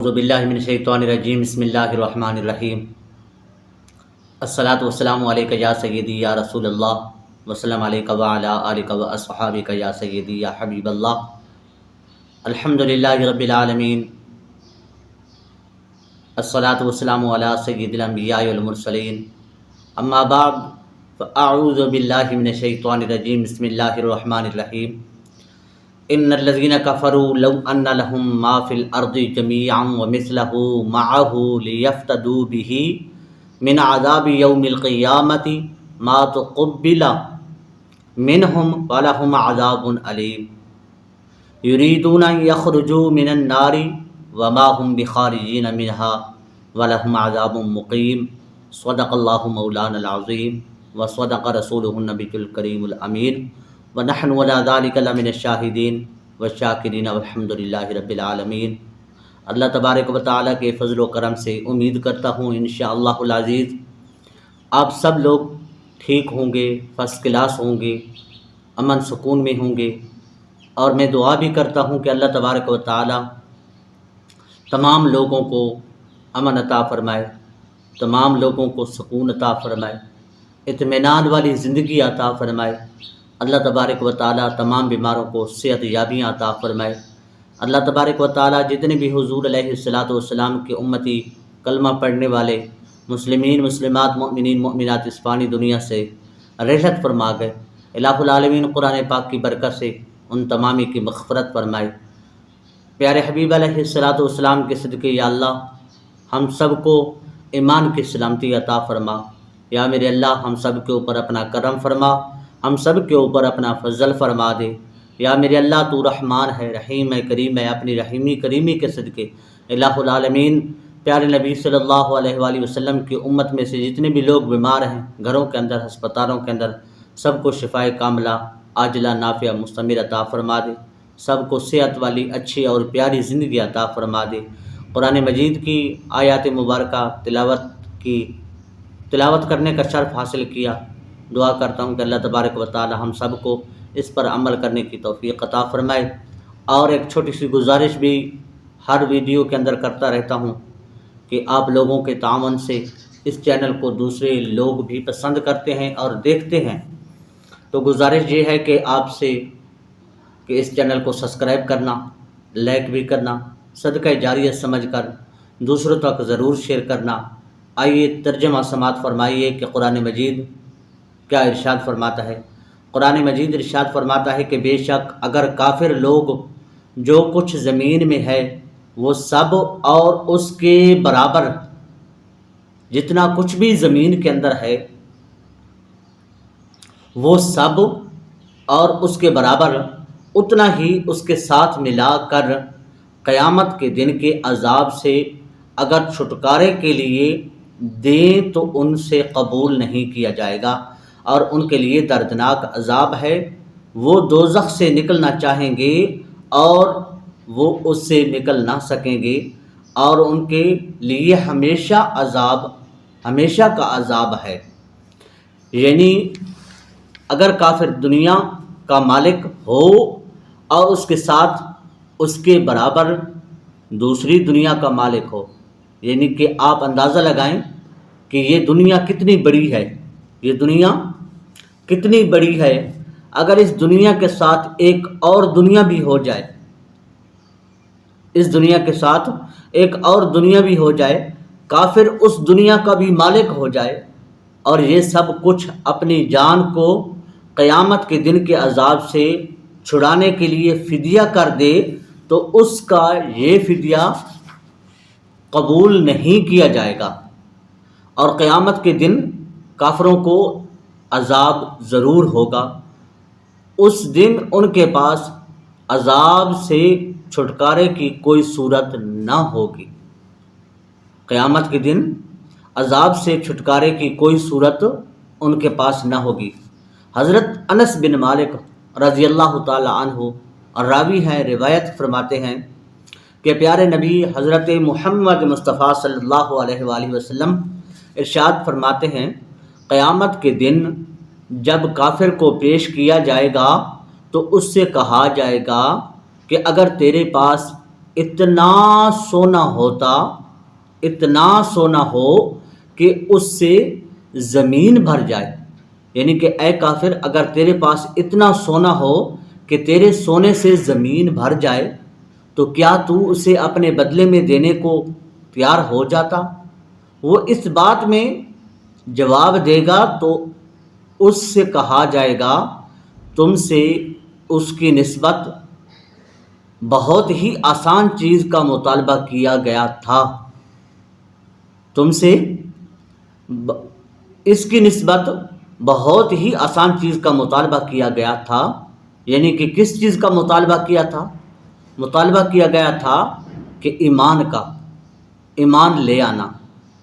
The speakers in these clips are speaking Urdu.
اعوذ باللہ من الشیطان الرجیم بسم اللہ الرحمن الرحیم الصلاۃ والسلام علیک یا سیدی یا رسول اللہ وسلم علیک وعلی آلک واصحابک یا سیدی یا حبیب اللہ الحمدللہ رب العالمین الصلاۃ والسلام علی سید الانبیاء والمرسلین اما بعد فاعوذ باللہ من الشیطان الرجیم بسم اللہ الرحمن الرحیم ان الذين كفروا لو ان لهم ما في الارض جميعا ومثله معه ليفتدوا به من عذاب يوم القيامه ما تقبل منهم ولهم عذاب اليم يريدون ان يخرجوا من النار وما هم بخارجين منها ولهم عذاب مقيم صدق الله مولانا العظيم وصدق رسوله النبي الكريم الامين ونحن ولا ذلك لمن الشاہدین والشاکرین والحمد للہ رب العالمین۔ اللہ تبارک و تعالیٰ کے فضل و کرم سے امید کرتا ہوں انشاءاللہ العزیز آپ سب لوگ ٹھیک ہوں گے، فرسٹ کلاس ہوں گے، امن سکون میں ہوں گے، اور میں دعا بھی کرتا ہوں کہ اللہ تبارک و تعالیٰ تمام لوگوں کو امن عطا فرمائے، تمام لوگوں کو سکون عطا فرمائے، اطمینان والی زندگی عطا فرمائے۔ اللہ تبارک و تعالیٰ تمام بیماروں کو صحت یابیاں عطا فرمائے۔ اللہ تبارک و تعالیٰ جتنے بھی حضور علیہ الصلاۃ والسلام کے امتی کلمہ پڑھنے والے مسلمین مسلمات مؤمنین مؤمنات اس فانی دنیا سے رحلت فرما گئے، الہ العالمین قرآن پاک کی برکت سے ان تمامی کی مغفرت فرمائے۔ پیارے حبیب علیہ الصلاۃ والسلام کے صدقے یا اللہ ہم سب کو ایمان کی سلامتی عطا فرما۔ یا میرے اللہ ہم سب کے اوپر اپنا کرم فرما، ہم سب کے اوپر اپنا فضل فرما دے۔ یا میرے اللہ تو رحمان ہے، رحیم ہے، کریم ہے، اپنی رحیمی کریمی کے صدقے الہ العالمین پیارے نبی صلی اللہ علیہ وآلہ وسلم کی امت میں سے جتنے بھی لوگ بیمار ہیں گھروں کے اندر ہسپتالوں کے اندر سب کو شفائے کاملہ عاجلہ نافعہ مستمر عطا فرما دے، سب کو صحت والی اچھی اور پیاری زندگی عطا فرما دے۔ قرآن مجید کی آیات مبارکہ تلاوت کرنے کا شرف حاصل کیا، دعا کرتا ہوں کہ اللہ تبارک و تعالی ہم سب کو اس پر عمل کرنے کی توفیق عطا فرمائے۔ اور ایک چھوٹی سی گزارش بھی ہر ویڈیو کے اندر کرتا رہتا ہوں کہ آپ لوگوں کے تعاون سے اس چینل کو دوسرے لوگ بھی پسند کرتے ہیں اور دیکھتے ہیں، تو گزارش یہ ہے کہ آپ سے کہ اس چینل کو سبسکرائب کرنا، لائک بھی کرنا، صدقہ جاریہ سمجھ کر دوسروں تک ضرور شیئر کرنا۔ آئیے ترجمہ سماعت فرمائیے کہ قرآن مجید کیا ارشاد فرماتا ہے۔ قرآن مجید ارشاد فرماتا ہے کہ بے شک اگر کافر لوگ جو کچھ زمین میں ہے وہ سب اور اس کے برابر جتنا کچھ بھی زمین کے اندر ہے وہ سب اور اس کے برابر اتنا ہی اس کے ساتھ ملا کر قیامت کے دن کے عذاب سے اگر چھٹکارے کے لیے دیں تو ان سے قبول نہیں کیا جائے گا، اور ان کے لیے دردناک عذاب ہے۔ وہ دوزخ سے نکلنا چاہیں گے اور وہ اس سے نکل نہ سکیں گے، اور ان کے لیے ہمیشہ کا عذاب ہے۔ یعنی اگر کافر دنیا کا مالک ہو اور اس کے ساتھ اس کے برابر دوسری دنیا کا مالک ہو، یعنی کہ آپ اندازہ لگائیں کہ یہ دنیا کتنی بڑی ہے، یہ دنیا کتنی بڑی ہے۔ اگر اس دنیا کے ساتھ ایک اور دنیا بھی ہو جائے، اس دنیا کے ساتھ ایک اور دنیا بھی ہو جائے، کافر اس دنیا کا بھی مالک ہو جائے، اور یہ سب کچھ اپنی جان کو قیامت کے دن کے عذاب سے چھڑانے کے لیے فدیہ کر دے، تو اس کا یہ فدیہ قبول نہیں کیا جائے گا، اور قیامت کے دن کافروں کو عذاب ضرور ہوگا۔ اس دن ان کے پاس عذاب سے چھٹکارے کی کوئی صورت نہ ہوگی۔ قیامت کے دن عذاب سے چھٹکارے کی کوئی صورت ان کے پاس نہ ہوگی۔ حضرت انس بن مالک رضی اللہ تعالی عنہ اور راوی ہیں، روایت فرماتے ہیں کہ پیارے نبی حضرت محمد مصطفیٰ صلی اللہ علیہ وآلہ وسلم ارشاد فرماتے ہیں، قیامت کے دن جب کافر کو پیش کیا جائے گا تو اس سے کہا جائے گا کہ اگر تیرے پاس اتنا سونا ہو کہ اس سے زمین بھر جائے، یعنی کہ اے کافر اگر تیرے پاس اتنا سونا ہو کہ تیرے سونے سے زمین بھر جائے تو کیا تو اسے اپنے بدلے میں دینے کو تیار ہو جاتا؟ وہ اس بات میں جواب دے گا تو اس سے کہا جائے گا تم سے اس کی نسبت بہت ہی آسان چیز کا مطالبہ کیا گیا تھا، تم سے اس کی نسبت بہت ہی آسان چیز کا مطالبہ کیا گیا تھا۔ یعنی کہ کس چیز کا مطالبہ کیا تھا؟ مطالبہ کیا گیا تھا کہ ایمان لے آنا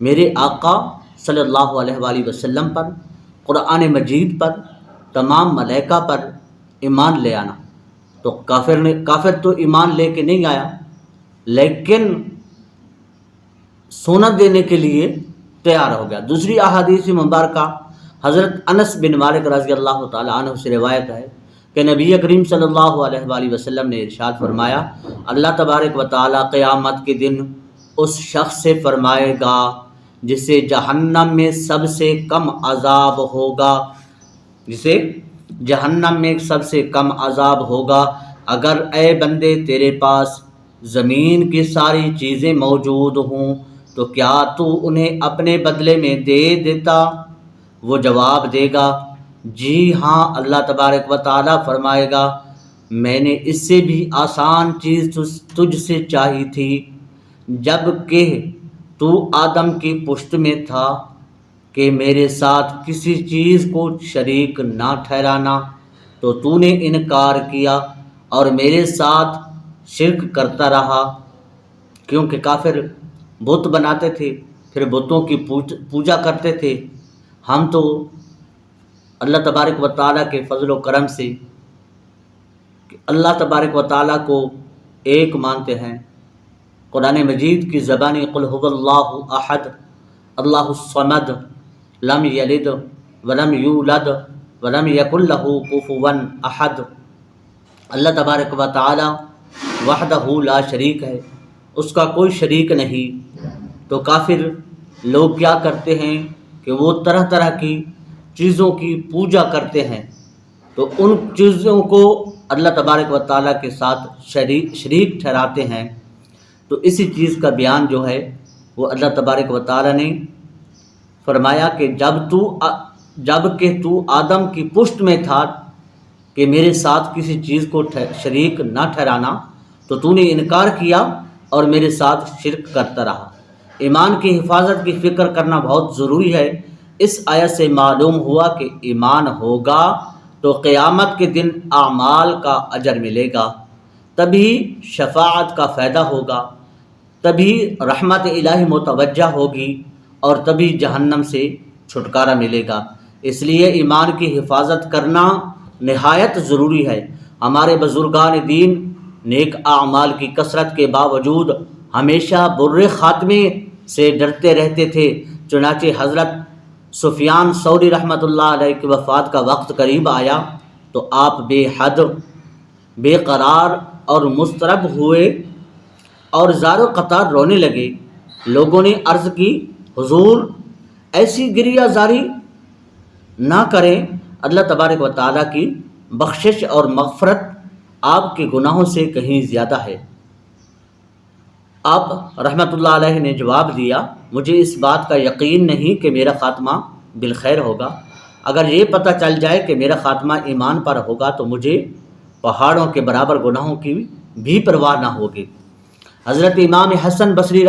میرے آقا صلی اللہ علیہ وآلہ وسلم پر، قرآن مجید پر، تمام ملائکہ پر ایمان لے آنا۔ تو کافر تو ایمان لے کے نہیں آیا، لیکن سونا دینے کے لیے تیار ہو گیا۔ دوسری احادیث مبارکہ حضرت انس بن مالک رضی اللہ تعالی عنہ سے روایت ہے کہ نبی کریم صلی اللہ علیہ وآلہ وسلم نے ارشاد فرمایا، اللہ تبارک و تعالی قیامت کے دن اس شخص سے فرمائے گا جسے جہنم میں سب سے کم عذاب ہوگا، اگر اے بندے تیرے پاس زمین کی ساری چیزیں موجود ہوں تو کیا تو انہیں اپنے بدلے میں دے دیتا؟ وہ جواب دے گا جی ہاں۔ اللہ تبارک و تعالی فرمائے گا میں نے اس سے بھی آسان چیز تجھ سے چاہی تھی، جب کہ تو آدم کی پشت میں تھا کہ میرے ساتھ کسی چیز کو شریک نہ ٹھہرانا، تو نے انکار کیا اور میرے ساتھ شرک کرتا رہا۔ کیونکہ کافر بت بناتے تھے، پھر بتوں کی پوجا کرتے تھے۔ ہم تو اللہ تبارک و تعالیٰ کے فضل و کرم سے اللہ تبارک و تعالیٰ کو ایک مانتے ہیں۔ قرآن مجید کی زبانی قل هو اللہ احد اللہ الصمد لم یلد ولم یولد ولم یکن لہ کفوا احد۔ اللہ تبارک و تعالی وحدہ لا شریک ہے، اس کا کوئی شریک نہیں۔ تو کافر لوگ کیا کرتے ہیں کہ وہ طرح طرح کی چیزوں کی پوجا کرتے ہیں، تو ان چیزوں کو اللہ تبارک و تعالیٰ کے ساتھ شریک ٹھہراتے ہیں۔ تو اسی چیز کا بیان جو ہے وہ اللہ تبارک و تعالیٰ نے فرمایا کہ جب کہ تو آدم کی پشت میں تھا کہ میرے ساتھ کسی چیز کو شریک نہ ٹھہرانا، تو نے انکار کیا اور میرے ساتھ شرک کرتا رہا۔ ایمان کی حفاظت کی فکر کرنا بہت ضروری ہے۔ اس آیت سے معلوم ہوا کہ ایمان ہوگا تو قیامت کے دن اعمال کا اجر ملے گا، تبھی شفاعت کا فائدہ ہوگا، تبھی رحمت الہی متوجہ ہوگی اور تبھی جہنم سے چھٹکارا ملے گا۔ اس لیے ایمان کی حفاظت کرنا نہایت ضروری ہے۔ ہمارے بزرگان دین نیک اعمال کی کثرت کے باوجود ہمیشہ برے خاتمے سے ڈرتے رہتے تھے۔ چنانچہ حضرت سفیان ثوری رحمۃ اللہ علیہ کی وفات کا وقت قریب آیا تو آپ بے حد بے قرار اور مضطرب ہوئے اور زار و قطار رونے لگے۔ لوگوں نے عرض کی حضور ایسی گریہ زاری نہ کریں، اللہ تبارک و تعالیٰ کی بخشش اور مغفرت آپ کے گناہوں سے کہیں زیادہ ہے۔ آپ رحمۃ اللہ علیہ نے جواب دیا مجھے اس بات کا یقین نہیں کہ میرا خاتمہ بالخیر ہوگا، اگر یہ پتہ چل جائے کہ میرا خاتمہ ایمان پر ہوگا تو مجھے پہاڑوں کے برابر گناہوں کی بھی پرواہ نہ ہوگی۔ حضرت امام حسن بصری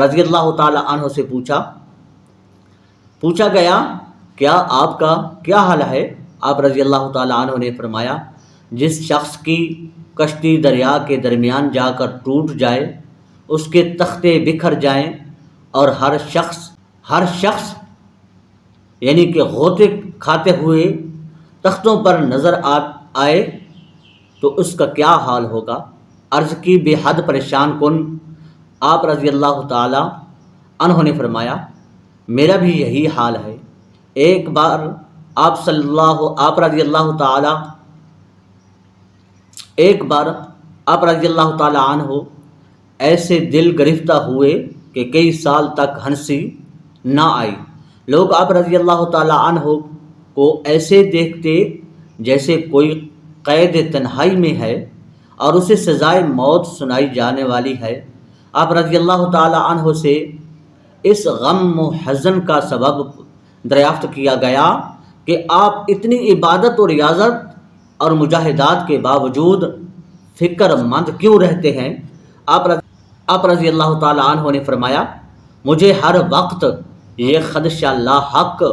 رضی اللہ تعالی عنہ سے پوچھا گیا کیا آپ کا کیا حال ہے؟ آپ رضی اللہ تعالی عنہ نے فرمایا جس شخص کی کشتی دریا کے درمیان جا کر ٹوٹ جائے، اس کے تختے بکھر جائیں اور ہر شخص یعنی کہ غوطے کھاتے ہوئے تختوں پر نظر آئے تو اس کا کیا حال ہوگا؟ عرض کی بے حد پریشان کن۔ آپ رضی اللہ تعالی عنہ نے فرمایا میرا بھی یہی حال ہے۔ ایک بار آپ رضی اللہ تعالی آپ رضی اللہ تعالی عنہ ایسے دل گرفتہ ہوئے کہ کئی سال تک ہنسی نہ آئی۔ لوگ آپ رضی اللہ تعالی عنہ کو ایسے دیکھتے جیسے کوئی قید تنہائی میں ہے اور اسے سزائے موت سنائی جانے والی ہے۔ آپ رضی اللہ تعالی عنہ سے اس غم و حزن کا سبب دریافت کیا گیا کہ آپ اتنی عبادت و ریاضت اور مجاہدات کے باوجود فکر مند کیوں رہتے ہیں؟ آپ رضی اللہ تعالی عنہ نے فرمایا، مجھے ہر وقت یہ خدشہ لاحق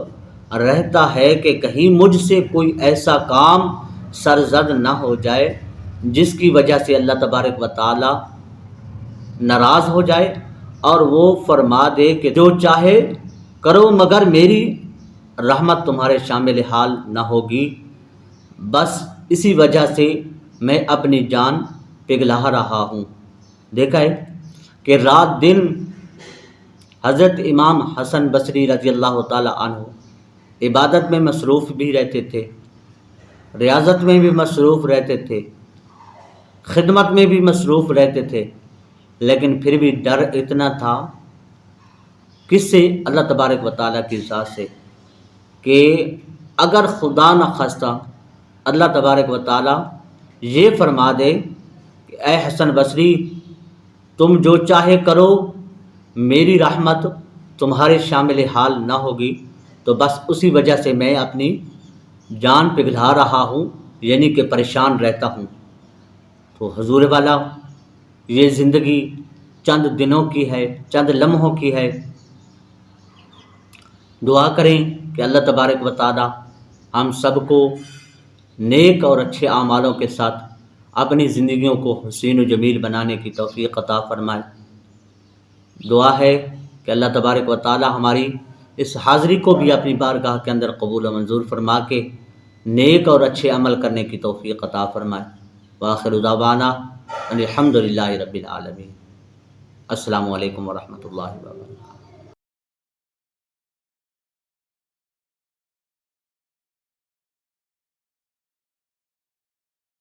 رہتا ہے کہ کہیں مجھ سے کوئی ایسا کام سرزد نہ ہو جائے جس کی وجہ سے اللہ تبارک و تعالی ناراض ہو جائے اور وہ فرما دے کہ جو چاہے کرو مگر میری رحمت تمہارے شامل حال نہ ہوگی۔ بس اسی وجہ سے میں اپنی جان پگھلا رہا ہوں۔ دیکھا ہے کہ رات دن حضرت امام حسن بصری رضی اللہ تعالی عنہ عبادت میں مصروف بھی رہتے تھے، ریاضت میں بھی مصروف رہتے تھے، خدمت میں بھی مصروف رہتے تھے، لیکن پھر بھی ڈر اتنا تھا کس سے؟ اللہ تبارک و تعالیٰ کی ذات سے، کہ اگر خدا نخواستہ اللہ تبارک و تعالیٰ یہ فرما دے کہ اے حسن بصری تم جو چاہے کرو میری رحمت تمہارے شامل حال نہ ہوگی، تو بس اسی وجہ سے میں اپنی جان پگھلا رہا ہوں، یعنی کہ پریشان رہتا ہوں۔ تو حضور والا یہ زندگی چند دنوں کی ہے، چند لمحوں کی ہے۔ دعا کریں کہ اللہ تبارک و تعالی ہم سب کو نیک اور اچھے اعمالوں کے ساتھ اپنی زندگیوں کو حسین و جمیل بنانے کی توفیق عطا فرمائے۔ دعا ہے کہ اللہ تبارک و تعالی ہماری اس حاضری کو بھی اپنی بارگاہ کے اندر قبول و منظور فرما کے نیک اور اچھے عمل کرنے کی توفیق عطا فرمائے۔ وآخر دعوانا ان الحمد للہ رب العالمین۔ السلام علیکم ورحمۃ اللہ وبرکاتہ۔